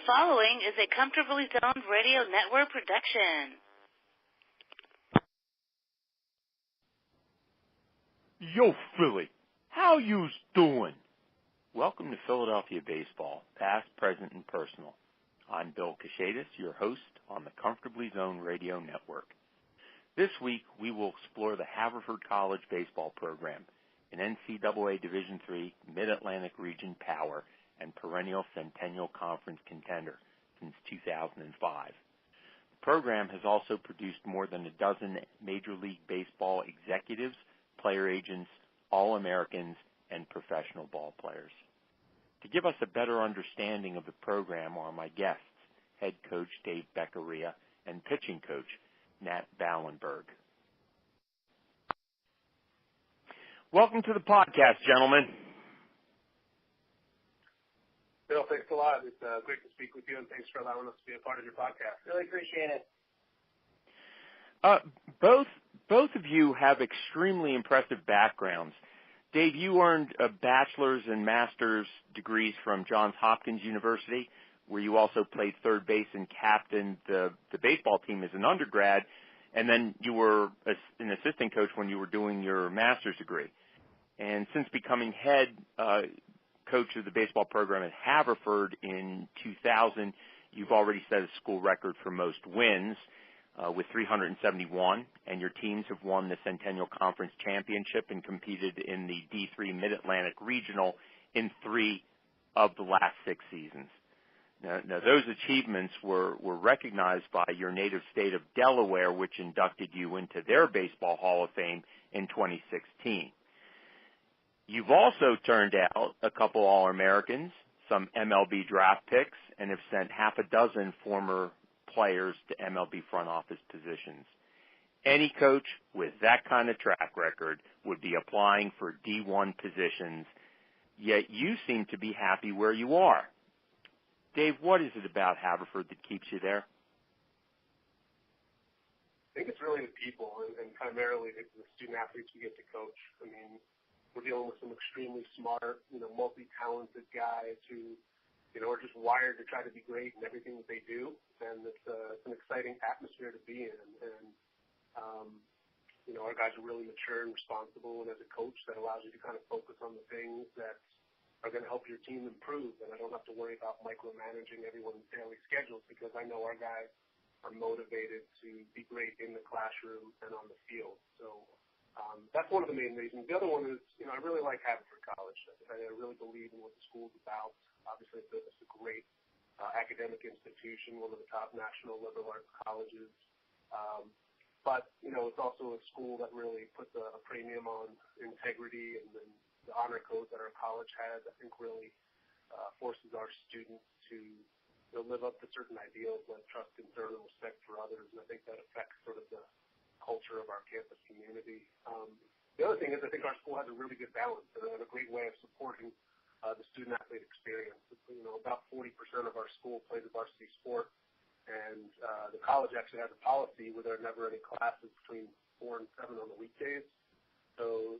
following is a Comfortably Zoned Radio Network production. Yo, Philly, how you's doing? Welcome to Philadelphia Baseball, past, present, and personal. I'm Bill Kashatus, your host on the Comfortably Zoned Radio Network. This week, we will explore the Haverford College baseball program, an NCAA Division III Mid-Atlantic Region power and perennial Centennial Conference contender since 2005. The program has also produced more than a dozen Major League Baseball executives, player agents, All-Americans, and professional ball players. To give us a better understanding of the program are my guests, head coach Dave Beccaria and pitching coach Nat Ballenberg. Welcome to the podcast, gentlemen. Bill, thanks a lot. It's great to speak with you, and thanks for allowing us to be a part of your podcast. Really appreciate it. Both of you have extremely impressive backgrounds. Dave, you earned a bachelor's and master's degrees from Johns Hopkins University, where you also played third base and captained the baseball team as an undergrad, and then you were an assistant coach when you were doing your master's degree. And since becoming head coach of the baseball program at Haverford in 2000, you've already set a school record for most wins with 371, and your teams have won the Centennial Conference Championship and competed in the D3 Mid-Atlantic Regional in 3 of the last 6 seasons. Now those achievements were recognized by your native state of Delaware, which inducted you into their Baseball Hall of Fame in 2016. You've also turned out a couple All-Americans, some MLB draft picks, and have sent half a dozen former players to MLB front office positions. Any coach with that kind of track record would be applying for D1 positions, yet you seem to be happy where you are. Dave, what is it about Haverford that keeps you there? I think it's really the people and primarily the student athletes we get to coach. I mean, we're dealing with some extremely smart, multi-talented guys who, are just wired to try to be great in everything that they do, and it's an exciting atmosphere to be in. And our guys are really mature and responsible, and as a coach, that allows you to kind of focus on the things that are going to help your team improve. And I don't have to worry about micromanaging everyone's daily schedules because I know our guys are motivated to be great in the classroom and on the field. So that's one of the main reasons. The other one is, I really like Haverford College. I really believe in what the school's about. Obviously, it's a great academic institution, one of the top national liberal arts colleges. But, it's also a school that really puts a premium on integrity, and then the honor code that our college has, I think, really forces our students to live up to certain ideals like trust, concern, and respect for others, and I think that affects sort of the culture of our campus community. The other thing is I think our school has a really good balance and a great way of supporting the student-athlete experience. About 40% of our school plays a varsity sport, and the college actually has a policy where there are never any classes between 4 and 7 on the weekdays. So,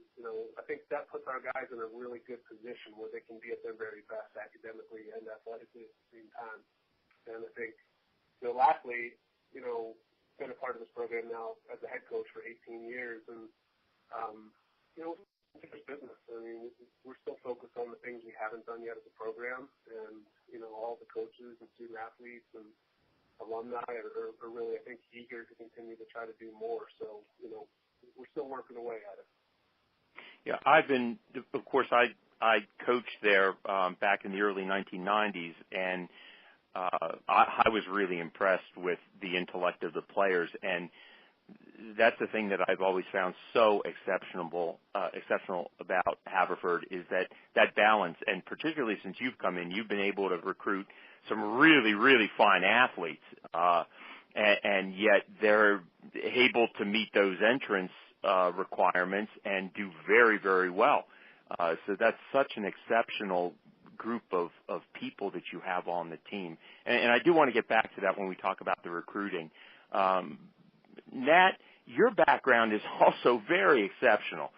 I think that puts our guys in a really good position where they can be at their very best academically and athletically at the same time. And I think, lastly, been a part of this program now as a head coach for 18 years, and, it's business. I mean, we're still focused on the things we haven't done yet as a program, and, all the coaches and student athletes and alumni are really, I think, eager to continue to try to do more. So, we're still working away at it. Yeah, of course, I coached there back in the early 1990s, and I was really impressed with the intellect of the players, and that's the thing that I've always found so exceptional about Haverford is that balance, and particularly since you've come in, you've been able to recruit some really, really fine athletes, and yet they're able to meet those entrance requirements and do very, very well. So that's such an exceptional group of people that you have on the team. And I do want to get back to that when we talk about the recruiting. Nat, your background is also very exceptional.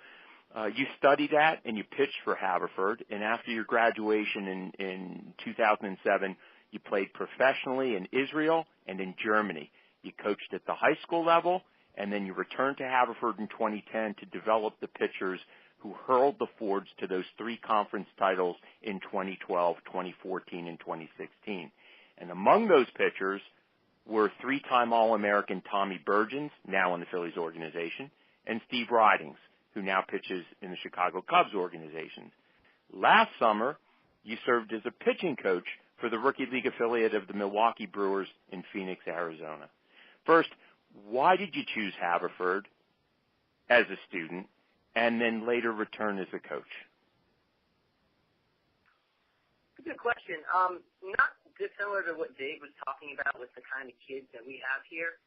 You studied at and you pitched for Haverford, and after your graduation in 2007, You played professionally in Israel and in Germany. You coached at the high school level, and then you returned to Haverford in 2010 to develop the pitchers who hurled the Fords to those 3 conference titles in 2012, 2014, and 2016. And among those pitchers were 3-time All-American Tommy Burgeons, now in the Phillies organization, and Steve Ridings, who now pitches in the Chicago Cubs organization. Last summer, you served as a pitching coach for the Rookie League affiliate of the Milwaukee Brewers in Phoenix, Arizona. First, why did you choose Haverford as a student and then later return as a coach? Good question. Not dissimilar to what Dave was talking about with the kind of kids that we have here.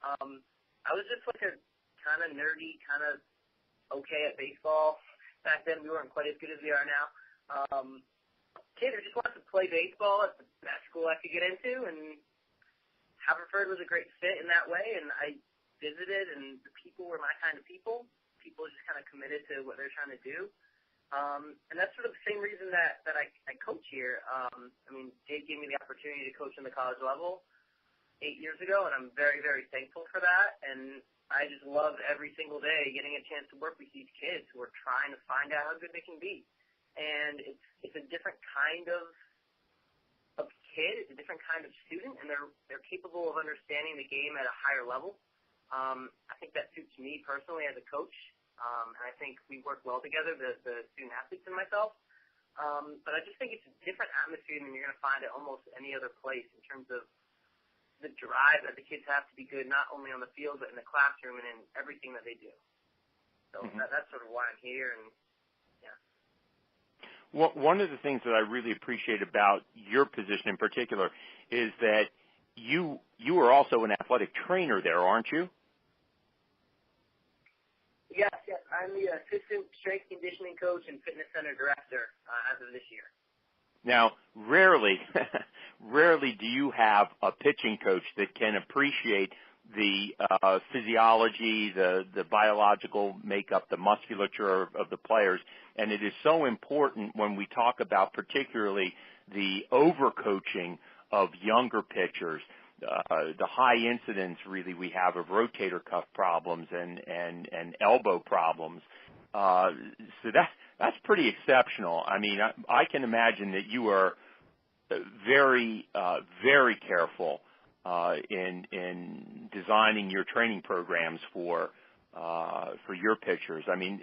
I was just like a kind of nerdy, kind of okay at baseball. Back then, we weren't quite as good as we are now. Kid who just wanted to play baseball at the best school I could get into, and Haverford was a great fit in that way, and I visited, and the people were my kind of people. People just kind of committed to what they're trying to do. And that's sort of the same reason that I coach here. I mean, Dave gave me the opportunity to coach in the college level 8 years ago, and I'm very, very thankful for that. And I just love every single day getting a chance to work with these kids who are trying to find out how good they can be. And it's a different kind of kid. It's a different kind of student, and they're capable of understanding the game at a higher level. I think that suits me personally as a coach, and I think we work well together, the student athletes and myself. But I just think it's a different atmosphere than you're going to find at almost any other place in terms of the drive that the kids have to be good, not only on the field but in the classroom and in everything that they do. So that's sort of why I'm here, and yeah. Well, one of the things that I really appreciate about your position in particular is that you are also an athletic trainer there, aren't you? Yes. I'm the assistant strength conditioning coach and fitness center director as of this year. Now, rarely do you have a pitching coach that can appreciate the physiology, the biological makeup, the musculature of the players, and it is so important when we talk about particularly the overcoaching of younger pitchers, the high incidence really we have of rotator cuff problems and elbow problems. So that's pretty exceptional. I mean, I can imagine that you are very, very careful in designing your training programs for your pitchers. I mean,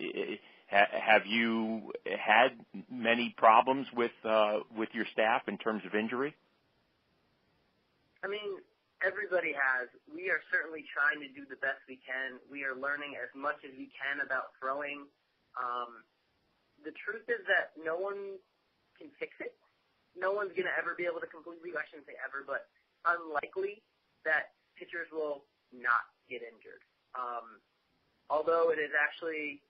have you had many problems with your staff in terms of injury? I mean, everybody has. We are certainly trying to do the best we can. We are learning as much as we can about throwing. The truth is that no one can fix it. No one's going to ever be able to completely, I shouldn't say ever, but unlikely that pitchers will not get injured. Although it is actually,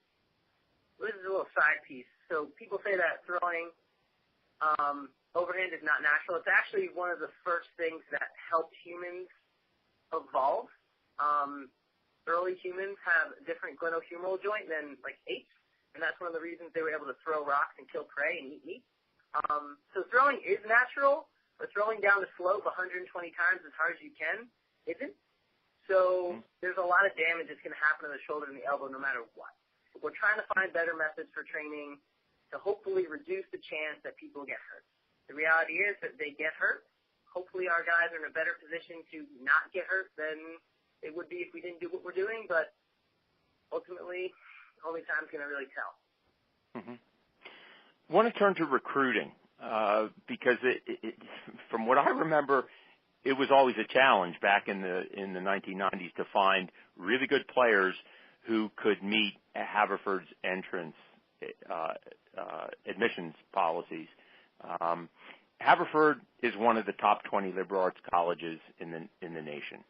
this is a little side piece. So people say that throwing overhand is not natural. It's actually one of the first things that helped humans evolve. Early humans have a different glenohumeral joint than like apes, and that's one of the reasons they were able to throw rocks and kill prey and eat meat. So throwing is natural, but throwing down the slope 120 times as hard as you can isn't. So there's a lot of damage that's going to happen to the shoulder and the elbow no matter what. We're trying to find better methods for training to hopefully reduce the chance that people get hurt. The reality is that they get hurt. Hopefully our guys are in a better position to not get hurt than it would be if we didn't do what we're doing, but ultimately only time's going to really tell. Mm-hmm. I want to turn to recruiting because from what I remember, it was always a challenge back in the 1990s to find really good players who could meet Haverford's entrance admissions policies. Haverford is one of the top 20 liberal arts colleges in the nation.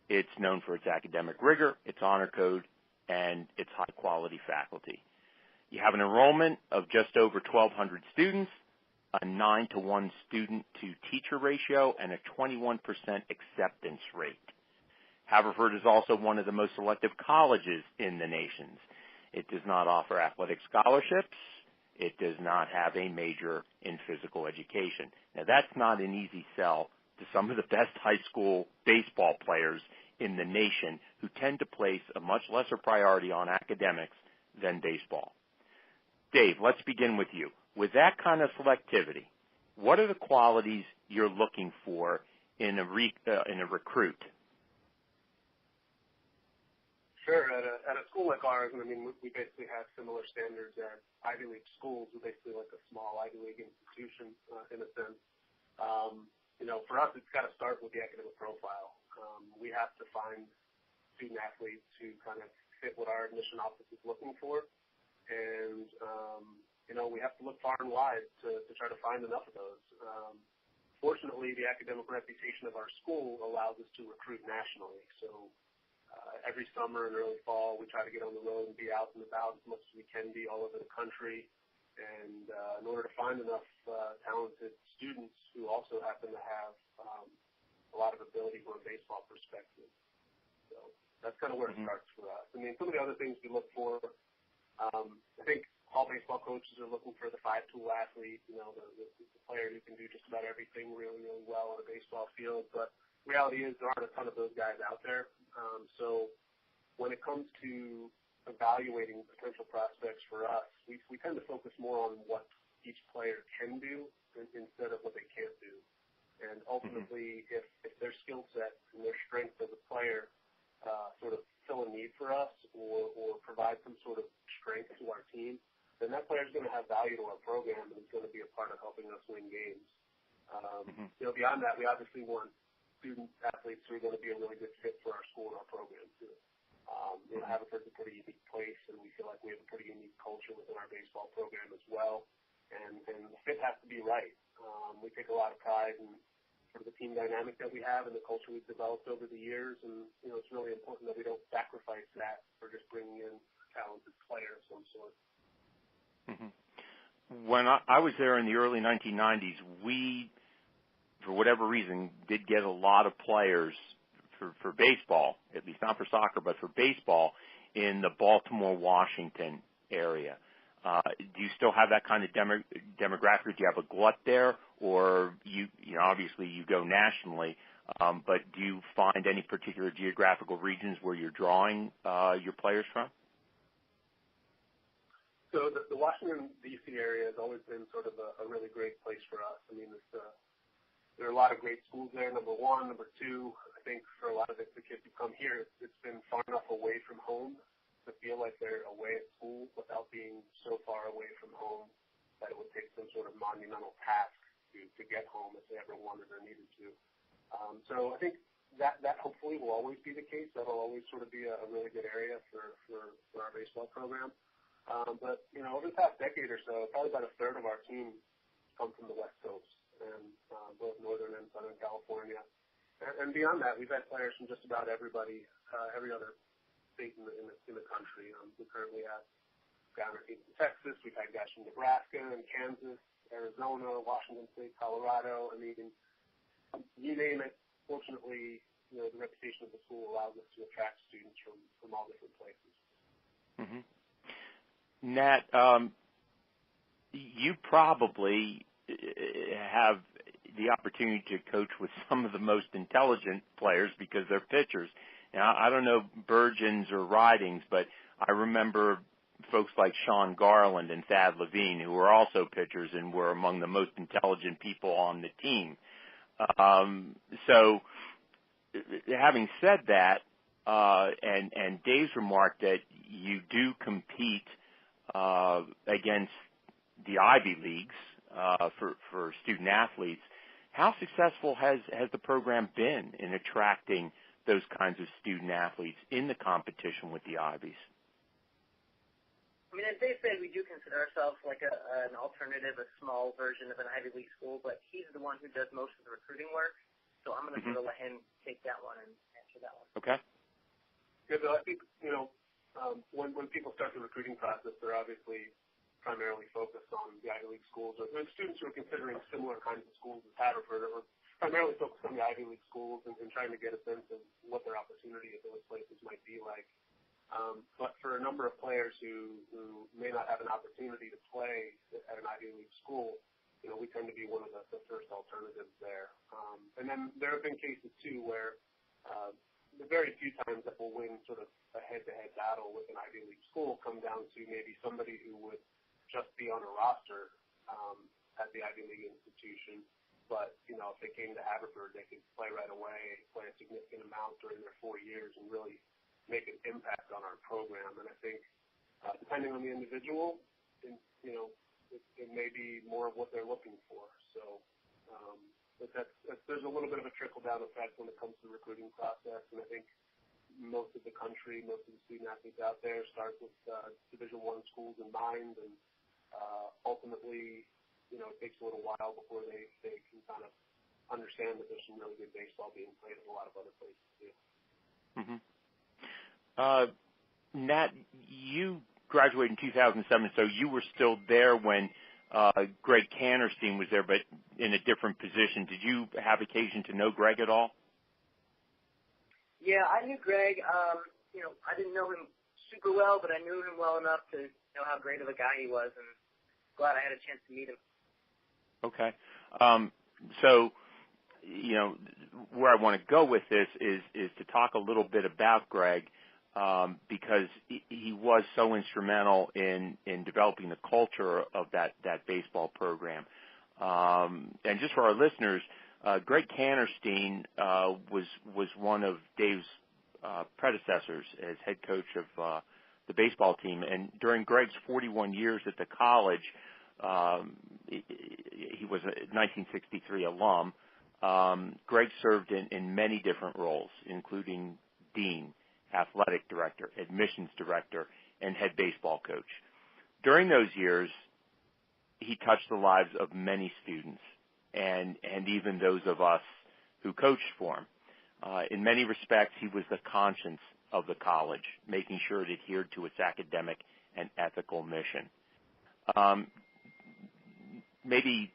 It's known for its academic rigor, its honor code, and its high-quality faculty. You have an enrollment of just over 1,200 students, a 9-to-1 student-to-teacher ratio, and a 21% acceptance rate. Haverford is also one of the most selective colleges in the nation. It does not offer athletic scholarships, it does not have a major in physical education. Now, that's not an easy sell to some of the best high school baseball players in the nation who tend to place a much lesser priority on academics than baseball. Dave, let's begin with you. With that kind of selectivity, what are the qualities you're looking for in a recruit? Sure. At a school like ours, I mean, we basically have similar standards as Ivy League schools. We're basically like a small Ivy League institution in a sense. For us, it's got to start with the academic profile. We have to find student athletes who kind of fit what our admission office is looking for. And, we have to look far and wide to try to find enough of those. Fortunately, the academic reputation of our school allows us to recruit nationally. So every summer and early fall, we try to get on the road and be out and about as much as we can be all over the country. And in order to find enough talented students who also happen to have a lot of ability from a baseball perspective. So that's kind of where it starts for us. I mean, some of the other things we look for, I think all baseball coaches are looking for the five-tool athlete, the player who can do just about everything really, really well on a baseball field. But reality is there aren't a ton of those guys out there. So when it comes to evaluating potential prospects for us, we tend to focus more on what each player can do instead of what they can't do. And ultimately, if their skill set and their strength as a player sort of fill a need for us or provide some sort of strength to our team, then that player is going to have value to our program and is going to be a part of helping us win games. Beyond that, we obviously want student athletes who are going to be a really good fit for our school and our program too. Haverford's a pretty unique place, and we feel like we have a pretty unique culture within our baseball program as well. And the fit has to be right. We take a lot of pride in sort of the team dynamic that we have and the culture we've developed over the years. And, it's really important that we don't sacrifice that for just bringing in a talented player of some sort. When I was there in the early 1990s, we, for whatever reason, did get a lot of players for baseball, at least not for soccer, but for baseball in the Baltimore, Washington area. Do you still have that kind of demographic? Do you have a glut there, or obviously you go nationally, but do you find any particular geographical regions where you're drawing your players from? So the Washington, D.C. area has always been sort of a really great place for us. I mean, there are a lot of great schools there, number one. Number two, I think for a lot of the kids who come here, it's been far enough away from home to feel like they're away at school without being so far away from home that it would take some sort of monumental task to get home if they ever wanted or needed to. So I think that hopefully will always be the case. That will always sort of be a really good area for our baseball program. But, over the past decade or so, probably about a third of our team come from the West Coast, and both Northern and Southern California. And beyond that, we've had players from just about everybody, every other state in the country. We currently have guys from Texas. We've had guys from Nebraska and Kansas, Arizona, Washington State, Colorado. I mean, you name it. Fortunately, the reputation of the school allows us to attract students from all different places. Mm-hmm. Nat, you probably have the opportunity to coach with some of the most intelligent players because they're pitchers. Now, I don't know Burgeons or Ridings, but I remember folks like Sean Garland and Thad Levine, who were also pitchers and were among the most intelligent people on the team. So having said that, and Dave's remark that you do compete against the Ivy Leagues for student athletes, how successful has the program been in attracting those kinds of student athletes in the competition with the Ivies? I mean, as Dave said, we do consider ourselves like an alternative, a small version of an Ivy League school, but he's the one who does most of the recruiting work, so I'm going to sort of let him take that one and answer that one. Okay. Yeah, Bill, I think, when people start the recruiting process, they're obviously primarily focused on the Ivy League schools, or students who are considering similar kinds of schools as Haverford, or primarily focused on the Ivy League schools and trying to get a sense of what their opportunity at those places might be like. But for a number of players who may not have an opportunity to play at an Ivy League school, we tend to be one of the first alternatives there. And then there have been cases, too, where the very few times that we'll win sort of a head-to-head battle with an Ivy League school come down to maybe somebody who would just be on a roster at the Ivy League institution. But, if they came to Haverford, they could play right away, play a significant amount during their 4 years and really make an impact on our program. And I think depending on the individual, it may be more of what they're looking for. So but there's a little bit of a trickle-down effect when it comes to the recruiting process. And I think most of the country, most of the student athletes out there start with Division I schools in mind. And ultimately, it takes a little while before they can kind of understand that there's some really good baseball being played in a lot of other places too. Mm-hmm. Nat, you graduated in 2007, so you were still there when Greg Kannerstein was there, but in a different position. Did you have occasion to know Greg at all? Yeah, I knew Greg. I didn't know him super well, but I knew him well enough to know how great of a guy he was, and glad I had a chance to meet him. Okay. So, where I want to go with this is to talk a little bit about Greg, because he was so instrumental in developing the culture of that baseball program. And just for our listeners, Greg Kannerstein was one of Dave's predecessors as head coach of the baseball team. And during Greg's 41 years at the college, he was a 1963 alum. Greg served in many different roles, including dean, athletic director, admissions director, and head baseball coach. During those years, he touched the lives of many students and even those of us who coached for him. In many respects, he was the conscience of the college, making sure it adhered to its academic and ethical mission. Maybe,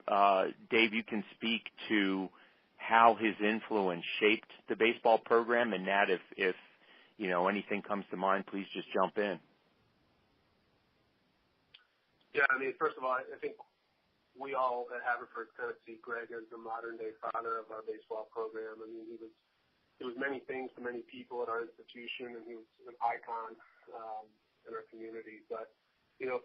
Dave, you can speak to how his influence shaped the baseball program, and Nat, if anything comes to mind, please just jump in. Yeah, first of all, I think we all at Haverford kind of see Greg as the modern-day father of our baseball program. He was many things to many people at our institution, and he was an icon in our community. But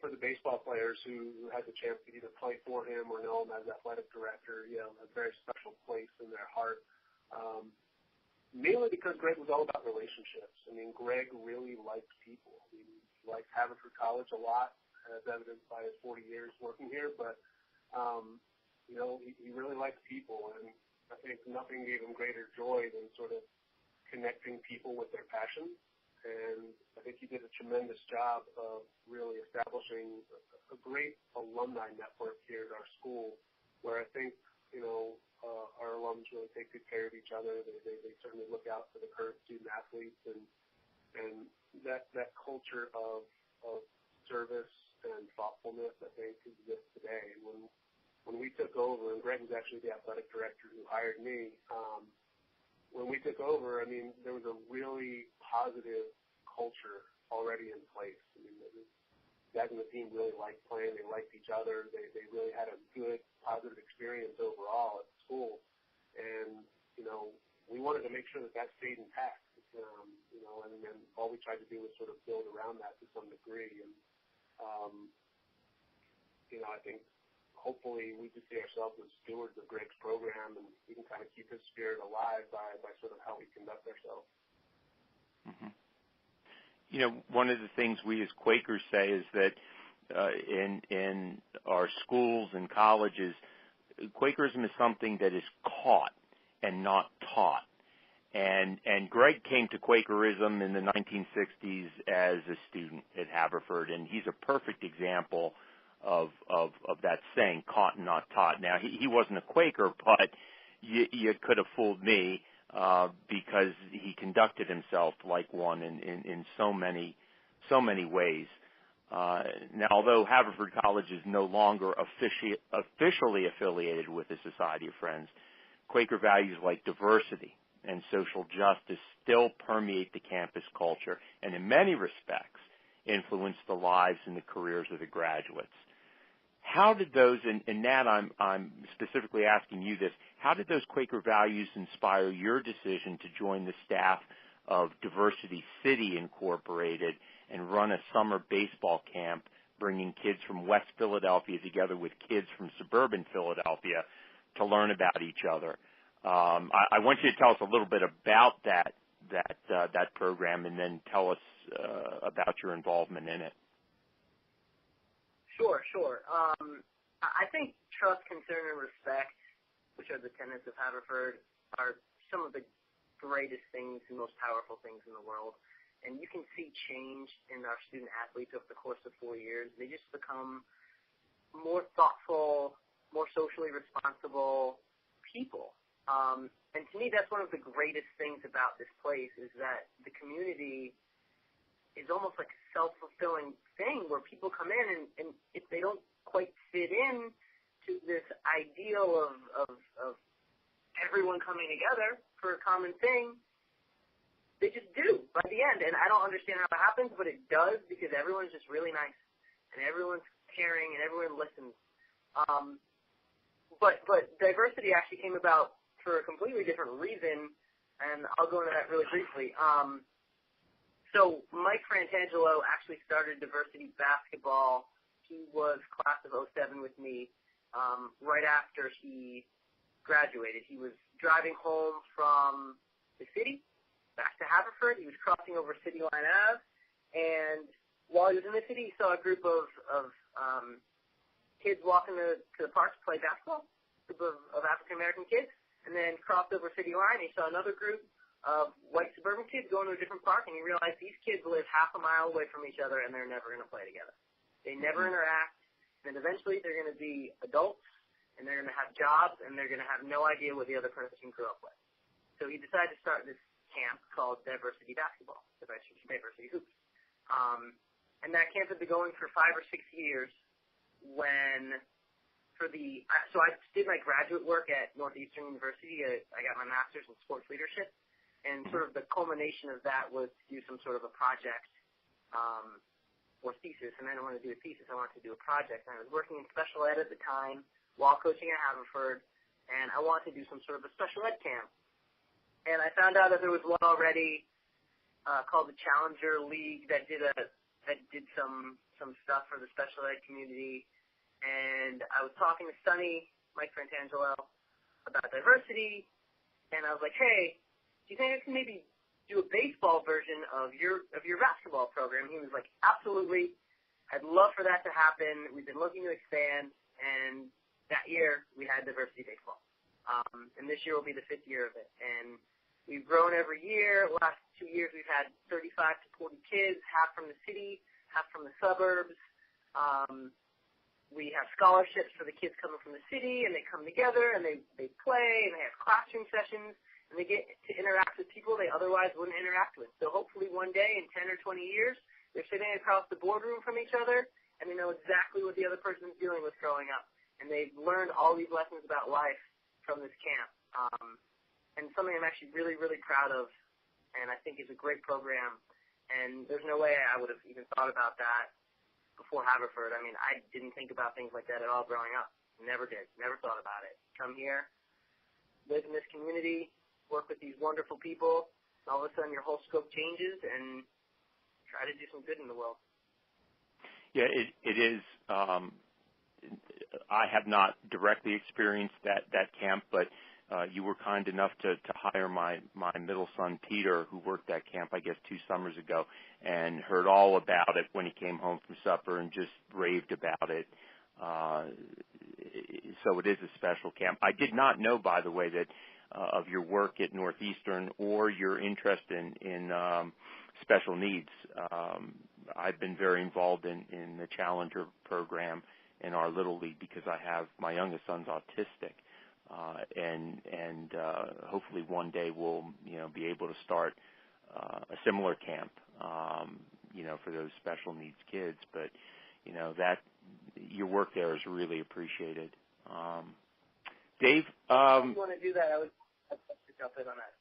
for the baseball players who had the chance to either play for him or know him as athletic director, a very special place in their heart. Mainly because Greg was all about relationships. Greg really liked people. He liked Haverford College a lot, as evidenced by his 40 years working here. But, he really liked people. And I think nothing gave him greater joy than sort of connecting people with their passions. And I think he did a tremendous job of really establishing a great alumni network here at our school, where I think, our alums really take good care of each other. They certainly look out for the current student athletes, and that culture of service and thoughtfulness, I think, exists today. And when we took over, and Greg was actually the athletic director who hired me, when we took over, there was a really positive culture already in place. The guys on the team really liked playing. They liked each other. They really had a good, positive experience overall at school. And, we wanted to make sure that stayed intact, and all we tried to do was sort of build around that to some degree. And, I think hopefully we just see ourselves as stewards of Greg's program, and we can kind of keep his spirit alive by sort of how we conduct ourselves. Mm-hmm. One of the things we as Quakers say is that in our schools and colleges, Quakerism is something that is caught and not taught. And Greg came to Quakerism in the 1960s as a student at Haverford, and he's a perfect example of that saying, caught and not taught. Now, he wasn't a Quaker, but you could have fooled me because he conducted himself like one in so many ways. Now, although Haverford College is no longer officially affiliated with the Society of Friends, Quaker values like diversity, and social justice still permeate the campus culture and in many respects influence the lives and the careers of the graduates. How did those, and Nat, I'm specifically asking you this, how did those Quaker values inspire your decision to join the staff of Diversity City Incorporated and run a summer baseball camp, bringing kids from West Philadelphia together with kids from suburban Philadelphia to learn about each other? I want you to tell us a little bit about that program, and then tell us about your involvement in it. Sure. I think trust, concern, and respect, which are the tenets of Haverford, are some of the greatest things and most powerful things in the world. And you can see change in our student athletes over the course of 4 years. They just become more thoughtful, more socially responsible people. And to me, that's one of the greatest things about this place, is that the community is almost like a self-fulfilling thing where people come in and if they don't quite fit in to this ideal of everyone coming together for a common thing, they just do by the end. And I don't understand how it happens, but it does, because everyone's just really nice and everyone's caring and everyone listens. But diversity actually came about for a completely different reason, and I'll go into that really briefly. So Mike Frantangelo actually started Diversity Basketball. He was class of 07 with me right after he graduated. He was driving home from the city back to Haverford. He was crossing over City Line Ave, and while he was in the city, he saw a group of kids walking to the park to play basketball, a group of African-American kids, and then crossed over City Line. He saw another group of white suburban kids going to a different park, and he realized these kids live half a mile away from each other, and they're never going to play together. They never interact, and eventually they're going to be adults, and they're going to have jobs, and they're going to have no idea what the other person grew up with. So he decided to start this camp called Diversity Basketball, Diversity Hoops. And that camp had been going for 5 or 6 years so I did my graduate work at Northeastern University. I got my master's in sports leadership. And sort of the culmination of that was to do some sort of a project or thesis. And I didn't want to do a thesis. I wanted to do a project. And I was working in special ed at the time while coaching at Haverford. And I wanted to do some sort of a special ed camp. And I found out that there was one already called the Challenger League that did some stuff for the special ed community. And I was talking to Sonny, Mike Frantangelo, about diversity. And I was like, hey, do you think I can maybe do a baseball version of your basketball program? He was like, absolutely. I'd love for that to happen. We've been looking to expand, and that year we had diversity baseball. And this year will be the 5th year of it. And we've grown every year. The last 2 years we've had 35 to 40 kids, half from the city, half from the suburbs. We have scholarships for the kids coming from the city, and they come together, and they play, and they have classroom sessions. And they get to interact with people they otherwise wouldn't interact with. So hopefully one day in 10 or 20 years, they're sitting across the boardroom from each other, and they know exactly what the other person's dealing with growing up. And they've learned all these lessons about life from this camp. And something I'm actually really, really proud of, and I think is a great program. And there's no way I would have even thought about that before Haverford. I mean, I didn't think about things like that at all growing up. Never did. Never thought about it. Come here, live in this community, work with these wonderful people, and all of a sudden your whole scope changes, and try to do some good in the world. Yeah, it is. I have not directly experienced that camp, but you were kind enough to hire my middle son, Peter, who worked that camp, I guess, 2 summers ago, and heard all about it when he came home from supper and just raved about it. So it is a special camp. I did not know, by the way, that of your work at Northeastern or your interest in special needs. I've been very involved in the Challenger program in our Little League because I have my youngest son's autistic, and hopefully one day we'll be able to start a similar camp for those special needs kids. But that your work there is really appreciated. Dave, if you want to do that, I would jump in on that.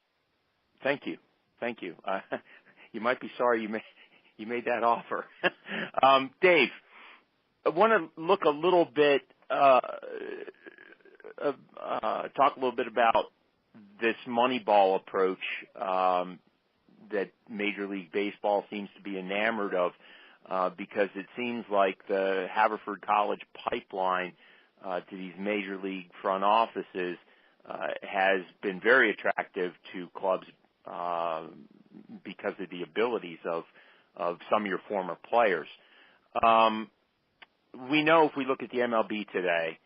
Thank you. You might be sorry you made that offer. Dave, I want to look a little bit, talk a little bit about this Moneyball approach that Major League Baseball seems to be enamored of, because it seems like the Haverford College pipeline to these Major League front offices has been very attractive to clubs because of the abilities of some of your former players. We know if we look at the MLB today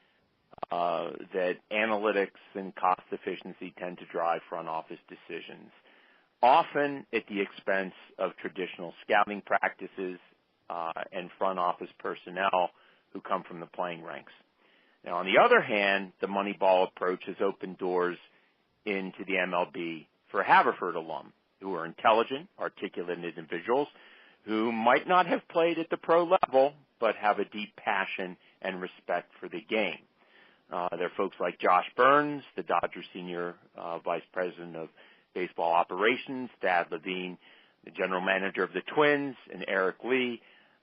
that analytics and cost efficiency tend to drive front office decisions, often at the expense of traditional scouting practices and front office personnel who come from the playing ranks. Now, on the other hand, the Moneyball approach has opened doors into the MLB for Haverford alum who are intelligent, articulate individuals who might not have played at the pro level but have a deep passion and respect for the game. There are folks like Josh Burns, the Dodgers Senior Vice President of Baseball Operations, Thad Levine, the General Manager of the Twins, and Eric Lee,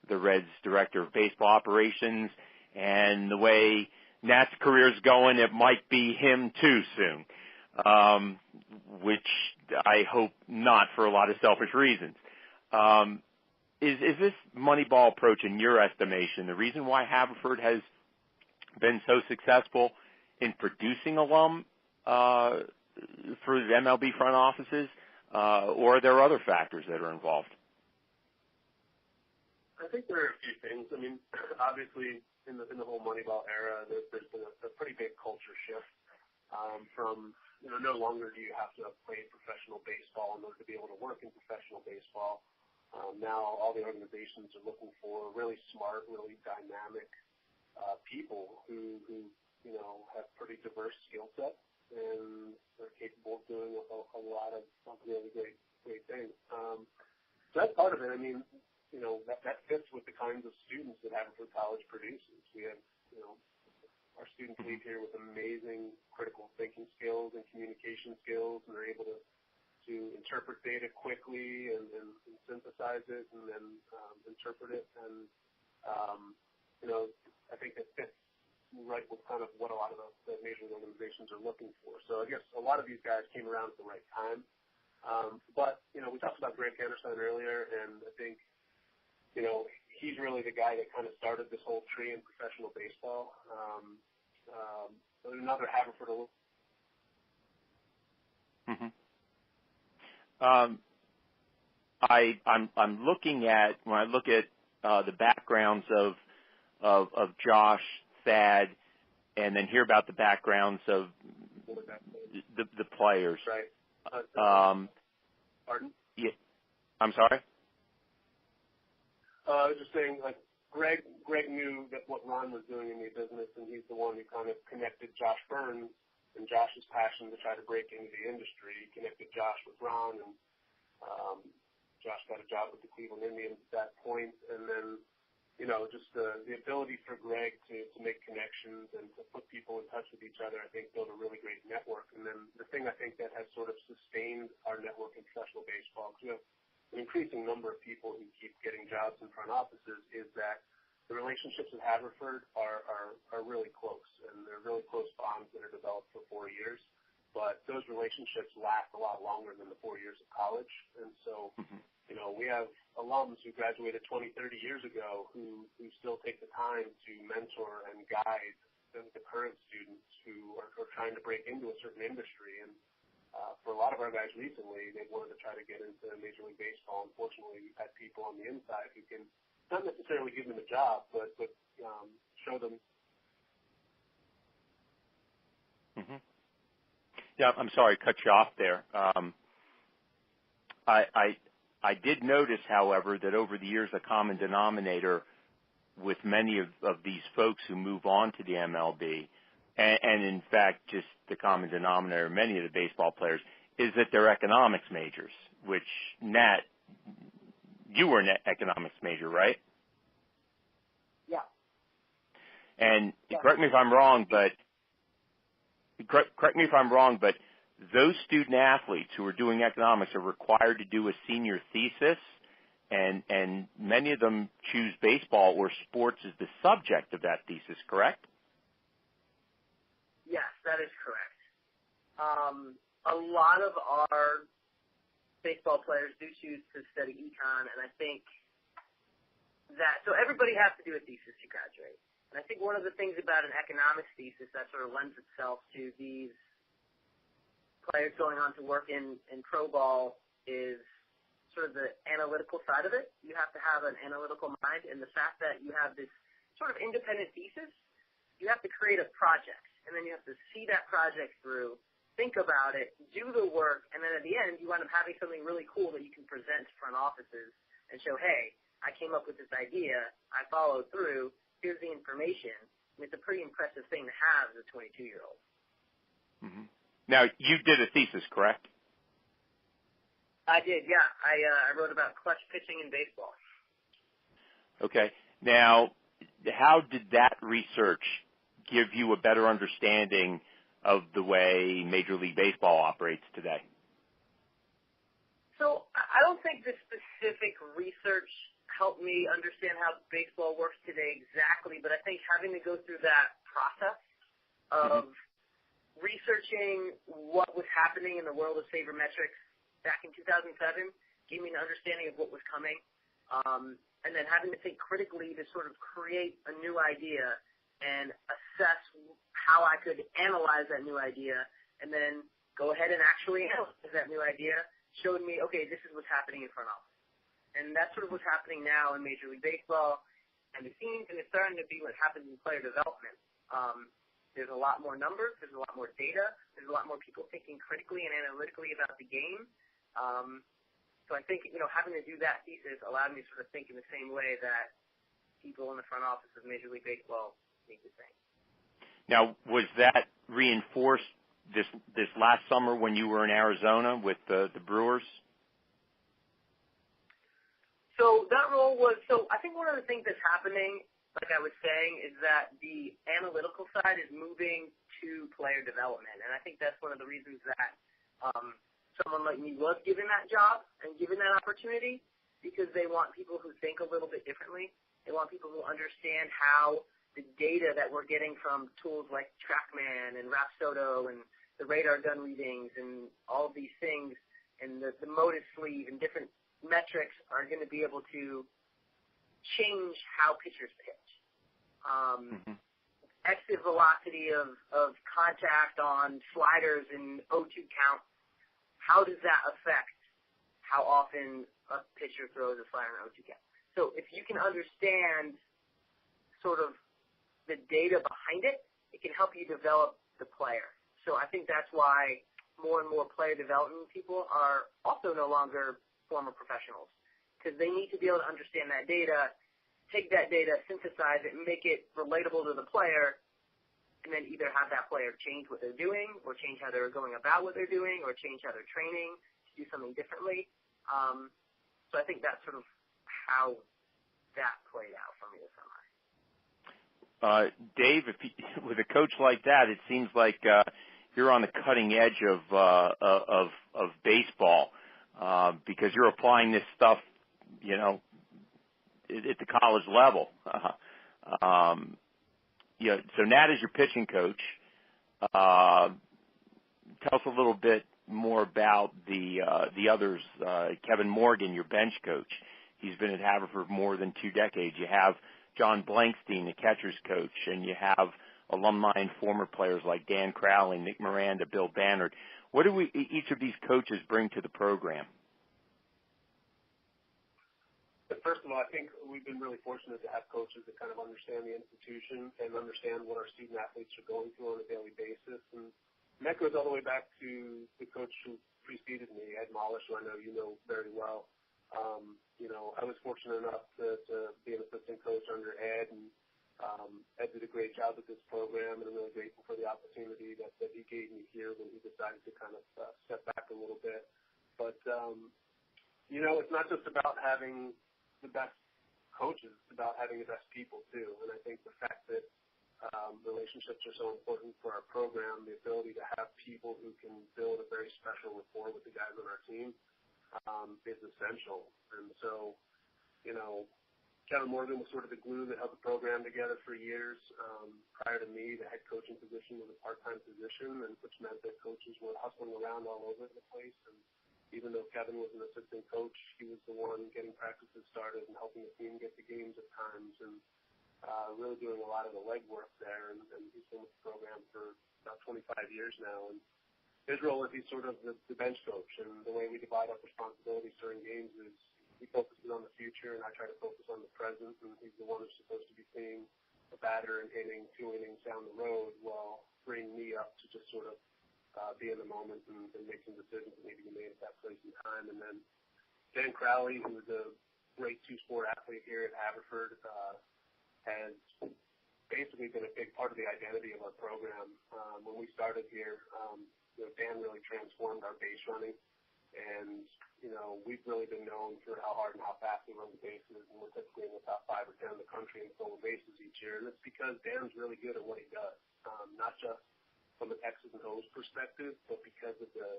the Reds Director of Baseball Operations. And the way Nat's career's going, it might be him too soon, which I hope not for a lot of selfish reasons. Is this Moneyball approach, in your estimation, the reason why Haverford has been so successful in producing alum for the MLB front offices, or are there other factors that are involved? I think there are a few things. I mean, obviously, in the whole Moneyball era, there's been a pretty big culture shift from, no longer do you have to have played professional baseball in order to be able to work in professional baseball. Now all the organizations are looking for really smart, really dynamic people who have pretty diverse skill sets and are capable of doing a lot of really great things. So that's part of it. I mean, that fits with the kinds of students that Haverford College produces. We have, our students leave here with amazing critical thinking skills and communication skills, and they're able to interpret data quickly and synthesize it and then interpret it. And, I think it fits right with kind of what a lot of the major organizations are looking for. So I guess a lot of these guys came around at the right time. But, we talked about Greg Anderson earlier, and I think, he's really the guy that kind of started this whole tree in professional baseball. Another Haverford. Mm-hmm. I'm looking at, when I look at the backgrounds of Josh, Thad, and then hear about the backgrounds of the players. Right. Pardon? Yeah. I'm sorry? I was just saying, like, Greg knew that what Ron was doing in the business, and he's the one who kind of connected Josh Burns and Josh's passion to try to break into the industry. He connected Josh with Ron, and Josh got a job with the Cleveland Indians at that point. And then, just the ability for Greg to make connections and to put people in touch with each other, I think built a really great network. And then the thing I think that has sort of sustained our network in professional baseball, because we have an increasing number of people who keep getting jobs in front offices, is that the relationships with Haverford are really close, and they're really close bonds that are developed for 4 years. But those relationships last a lot longer than the 4 years of college. And so, we have alums who graduated 20, 30 years ago who still take the time to mentor and guide the current students who are trying to break into a certain industry. And for a lot of our guys recently, they wanted to try to get into Major League Baseball. Unfortunately, we've had people on the inside who can not necessarily give them a job, but show them. Mm-hmm. Yeah, I'm sorry, cut you off there. I did notice, however, that over the years, a common denominator with many of these folks who move on to the MLB, and in fact, just the common denominator of many of the baseball players, is that they're economics majors, which, Nat, you were an economics major, right? Yeah. And correct me if I'm wrong, but those student athletes who are doing economics are required to do a senior thesis, and many of them choose baseball or sports as the subject of that thesis, correct? Yes, that is correct. A lot of our baseball players do choose to study econ, and I think that, so everybody has to do a thesis to graduate. And I think one of the things about an economics thesis that sort of lends itself to these players going on to work in pro ball is sort of the analytical side of it. You have to have an analytical mind, and the fact that you have this sort of independent thesis, you have to create a project, and then you have to see that project through, think about it, do the work, and then at the end you wind up having something really cool that you can present to front offices and show, hey, I came up with this idea, I followed through, here's the information. And it's a pretty impressive thing to have as a 22-year-old. Mm-hmm. Now, you did a thesis, correct? I did, yeah. I wrote about clutch pitching in baseball. Okay. Now, how did that research give you a better understanding of the way Major League Baseball operates today? So I don't think the specific research helped me understand how baseball works today exactly, but I think having to go through that process of researching what was happening in the world of sabermetrics back in 2007 gave me an understanding of what was coming, and then having to think critically to sort of create a new idea and assess how I could analyze that new idea and then go ahead and actually analyze that new idea showed me, okay, this is what's happening in front office. And that's sort of what's happening now in Major League Baseball and the scenes, and it's starting to be what happens in player development. There's a lot more numbers, there's a lot more data, there's a lot more people thinking critically and analytically about the game. So I think, having to do that thesis allowed me to sort of think in the same way that people in the front office of Major League Baseball need to think. Now, was that reinforced this last summer when you were in Arizona with the Brewers? So that role was, I think one of the things that's happening, like I was saying, is that the analytical side is moving to player development. And I think that's one of the reasons that someone like me was given that job and given that opportunity, because they want people who think a little bit differently. They want people who understand how the data that we're getting from tools like TrackMan and Rapsodo and the radar gun readings and all of these things and the Modus sleeve and different metrics are going to be able to change how pitchers pitch. Exit velocity of contact on sliders and O2 count, how does that affect how often a pitcher throws a slider and O2 count? So if you can understand sort of the data behind it, it can help you develop the player. So I think that's why more and more player development people are also no longer former professionals, because they need to be able to understand that data, take that data, synthesize it, and make it relatable to the player, and then either have that player change what they're doing or change how they're going about what they're doing or change how they're training to do something differently. So I think that's sort of how that played out for me this summer. Dave, with a coach like that, it seems like you're on the cutting edge of baseball because you're applying this stuff, at the college level. So Nat is your pitching coach. Tell us a little bit more about the others. Kevin Morgan, your bench coach. He's been at Haverford more than 2 decades. You have John Blankstein, the catcher's coach, and you have alumni and former players like Dan Crowley, Nick Miranda, Bill Bannard. What do each of these coaches bring to the program? First of all, I think we've been really fortunate to have coaches that kind of understand the institution and understand what our student athletes are going through on a daily basis. And that goes all the way back to the coach who preceded me, Ed Mollish, who I know you know very well. I was fortunate enough to be an assistant coach under Ed, and Ed did a great job with this program, and I'm really grateful for the opportunity that he gave me here when he decided to kind of step back a little bit. But, it's not just about having the best coaches, it's about having the best people, too. And I think the fact that relationships are so important for our program. The ability to have people who can build a very special rapport with the guys on our team is essential. And so, Kevin Morgan was sort of the glue that held the program together for years. Prior to me, the head coaching position was a part-time position, which meant that coaches were hustling around all over the place. And even though Kevin was an assistant coach, he was the one getting practices started and helping the team get to games at times, and really doing a lot of the legwork there. And he's been with the program for about 25 years now. And his role is he's sort of the bench coach. And the way we divide up responsibilities during games is he focuses on the future, and I try to focus on the present. And he's the one who's supposed to be seeing a batter in inning, 2 innings down the road, while bringing me up to just sort of be in the moment and make some decisions that need to be made at that place and time. And then Dan Crowley, who is a great two-sport athlete here at Haverford, has basically been a big part of the identity of our program. When we started here, Dan really transformed our base running, and we've really been known for how hard and how fast we run the bases, and we're typically in the top 5 or 10 in the country in stolen bases each year, and it's because Dan's really good at what he does, not just from an X's and O's perspective, but because of the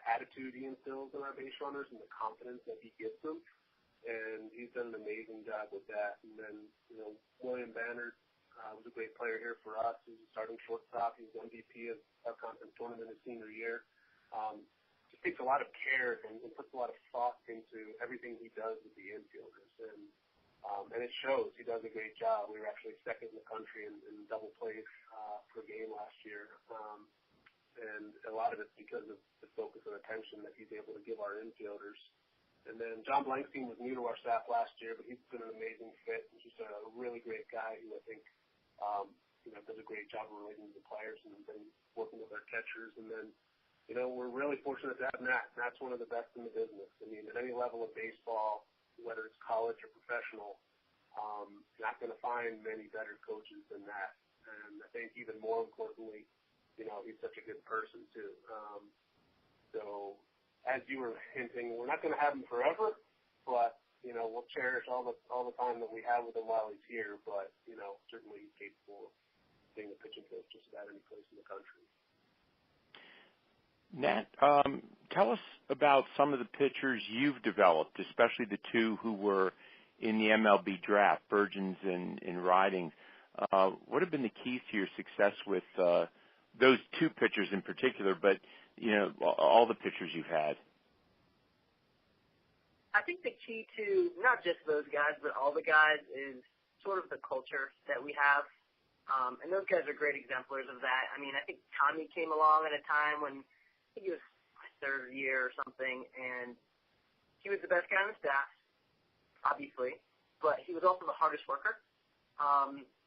attitude he instills in our base runners and the confidence that he gives them. And he's done an amazing job with that. And then, William Bannard was a great player here for us. He's a starting shortstop. He was MVP of our conference tournament his senior year. Just takes a lot of care and puts a lot of thought into everything he does with the infielders. And it shows. He does a great job. We were actually second in the country in double plays per game last year. And a lot of it's because of the focus and attention that he's able to give our infielders. And then John Blankstein was new to our staff last year, but he's been an amazing fit. He's just a really great guy who I think does a great job of relating to the players and working with our catchers. And then, we're really fortunate to have Nat. Nat's one of the best in the business. I mean, at any level of baseball, whether it's college or professional, not going to find many better coaches than Nat. And I think even more importantly, he's such a good person too. So, as you were hinting, we're not going to have him forever, but we'll cherish all the time that we have with him while he's here. But certainly he's capable of being a pitching coach just about any place in the country. Nat, tell us about some of the pitchers you've developed, especially the two who were in the MLB draft, Burgeons and Riding. What have been the keys to your success with those two pitchers in particular, but all the pitchers you've had? I think the key to not just those guys, but all the guys is sort of the culture that we have. And those guys are great exemplars of that. I mean, I think Tommy came along at a time when I think he was my third year or something, and he was the best guy on the staff, obviously, but he was also the hardest worker.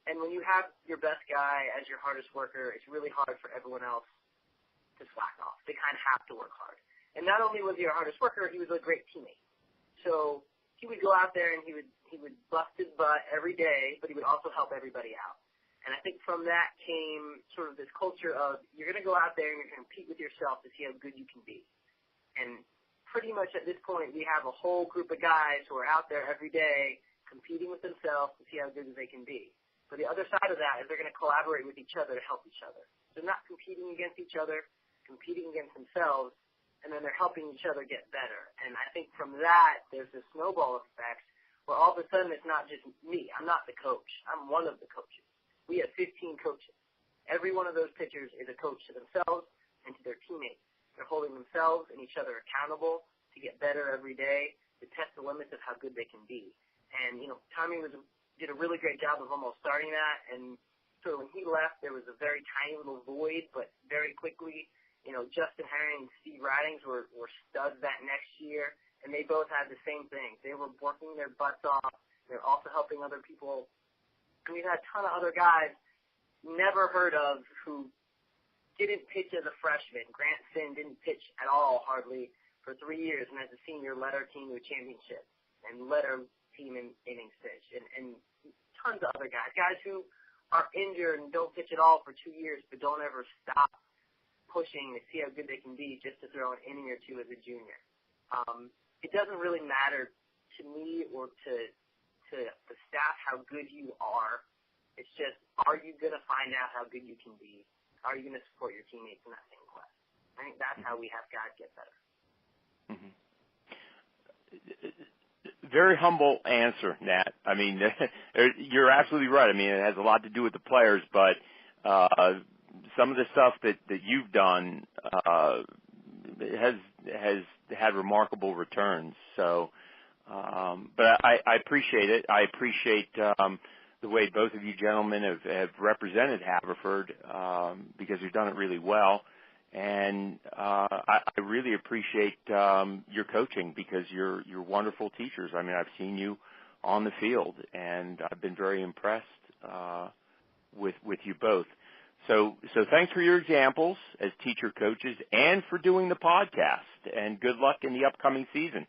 And when you have your best guy as your hardest worker, it's really hard for everyone else to slack off. They kind of have to work hard. And not only was he our hardest worker, he was a great teammate. So he would go out there and he would bust his butt every day, but he would also help everybody out. And I think from that came sort of this culture of you're going to go out there and you're going to compete with yourself to see how good you can be. And pretty much at this point, we have a whole group of guys who are out there every day competing with themselves to see how good they can be. But the other side of that is they're going to collaborate with each other to help each other. They're not competing against each other, competing against themselves, and then they're helping each other get better. And I think from that, there's this snowball effect where all of a sudden it's not just me. I'm not the coach. I'm one of the coaches. We have 15 coaches. Every one of those pitchers is a coach to themselves and to their teammates. They're holding themselves and each other accountable to get better every day, to test the limits of how good they can be. And, Tommy did a really great job of almost starting that. And so when he left, there was a very tiny little void, but very quickly, Justin Herring and Steve Ridings were studs that next year, and they both had the same thing. They were working their butts off. They're also helping other people. And we've had a ton of other guys never heard of who didn't pitch as a freshman. Grant Finn didn't pitch at all hardly for 3 years, and as a senior led our team to a championship and led our team in innings pitched. And tons of other guys who are injured and don't pitch at all for 2 years but don't ever stop pushing to see how good they can be just to throw an inning or two as a junior. It doesn't really matter to me or to the staff how good you are. It's just, are you going to find out how good you can be? How are you going to support your teammates in that same class? I think that's how we have guys get better. Mm-hmm. Very humble answer, Nat. I mean, you're absolutely right. I mean, it has a lot to do with the players, but some of the stuff that you've done has had remarkable returns. So, but I appreciate it. I appreciate the way both of you gentlemen have represented Haverford because you've done it really well. And I really appreciate your coaching because you're wonderful teachers. I mean, I've seen you on the field, and I've been very impressed with you both. So thanks for your examples as teacher coaches and for doing the podcast. And good luck in the upcoming season.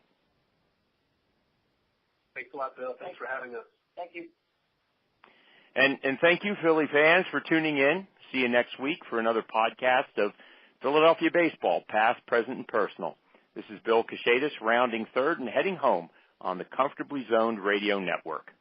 Thanks a lot, Bill. Thanks for having us. Thank you. And thank you, Philly fans, for tuning in. See you next week for another podcast of Philadelphia baseball, past, present, and personal. This is Bill Kashatus, rounding third and heading home on the Comfortably Zoned Radio Network.